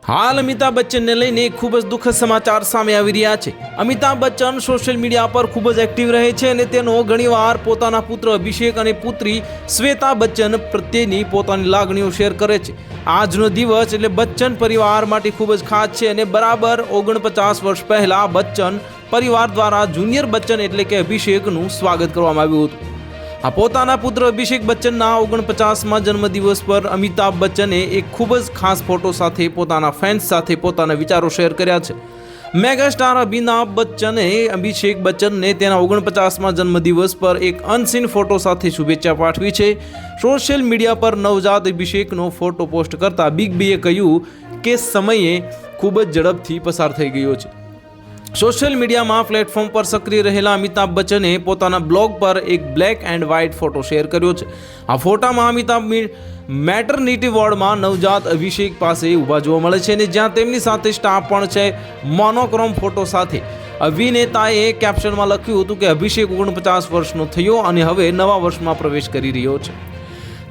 હાલ અમિતાભ બચ્ચનને લઈને ખૂબ જ દુઃખદ સમાચાર સામે આવી રહ્યા છે। અમિતાભ બચ્ચન સોશિયલ મીડિયા પર ખૂબ જ એક્ટિવ રહે છે અને તેનો ઘણીવાર પોતાના પુત્ર અભિષેક અને પુત્રી શ્વેતા બચ્ચન પ્રત્યેની પોતાની લાગણીઓ શેર કરે છે। આજનો દિવસ એટલે બચ્ચન પરિવાર માટે ખૂબ જ ખાસ છે અને બરાબર 49 વર્ષ પહેલા બચ્ચન પરિવાર દ્વારા જુનિયર બચ્ચન એટલે કે અભિષેકનું સ્વાગત કરવામાં આવ્યું હતું। આ પોતાના પુત્ર અભિષેક બચ્ચનના 49મા જન્મદિવસ પર અમિતાભ બચ્ચને એક ખૂબ જ ખાસ ફોટો સાથે પોતાના ફેન્સ સાથે પોતાના વિચારો શેર કર્યા છે। મેગા સ્ટાર અમિતાભ બચ્ચને અભિષેક બચ્ચનને તેના 49મા જન્મદિવસ પર એક અનસીન ફોટો સાથે શુભેચ્છા પાઠવી છે। સોશિયલ મીડિયા પર નવજાત અભિષેકનો ફોટો પોસ્ટ કરતા બિગ બીએ કહ્યું કે સમયે ખૂબ જ ઝડપથી પસાર થઈ ગયો છે। સોશિયલ મીડિયામાં પ્લેટફોર્મ પર સક્રિય રહેલા અમિતાભ બચ્ચને પોતાના બ્લોગ પર એક black and white photo share કર્યો છે। આ ફોટામાં અમિતાભ મેટર્નિટી વોર્ડમાં નવજાત અભિષેક પાસે ઊભા જોવા મળે છે અને જ્યાં તેમની સાથે સ્ટાફ પણ છે। મોનોક્રોમ ફોટો સાથે અભિનેતાએ કેપ્શનમાં લખ્યું હતું કે અભિષેક 49 વર્ષનો થયો અને હવે નવા વર્ષમાં પ્રવેશ કરી રહ્યો છે।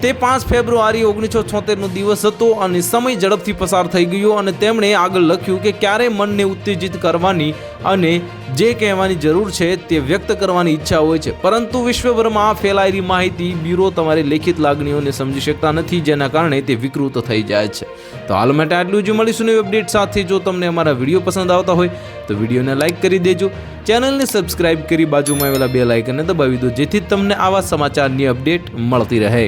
તે 5 ફેબ્રુઆરી 1976નો દિવસ હતો અને સમય ઝડપથી પસાર થઈ ગયો અને તેમણે આગળ લખ્યું કે ક્યારે મનને ઉત્તેજિત કરવાની અને જે કહેવાની જરૂર છે તે વ્યક્ત કરવાની ઈચ્છા હોય છે, પરંતુ વિશ્વભરમાં ફેલાયેલી માહિતી બ્યુરો તમારી લેખિત લાગણીઓને સમજી શકતા નથી, જેના કારણે તે વિકૃત થઈ જાય છે। તો હાલ માટે આટલું જ, મળીશું નવી અપડેટ સાથે। જો તમને અમારા વિડીયો પસંદ આવતા હોય તો વિડીયોને લાઇક કરી દેજો, ચેનલને સબસ્ક્રાઇબ કરી બાજુમાં આવેલા બેલ આઇકનને દબાવી દો, જેથી તમને આવા સમાચારની અપડેટ મળતી રહે।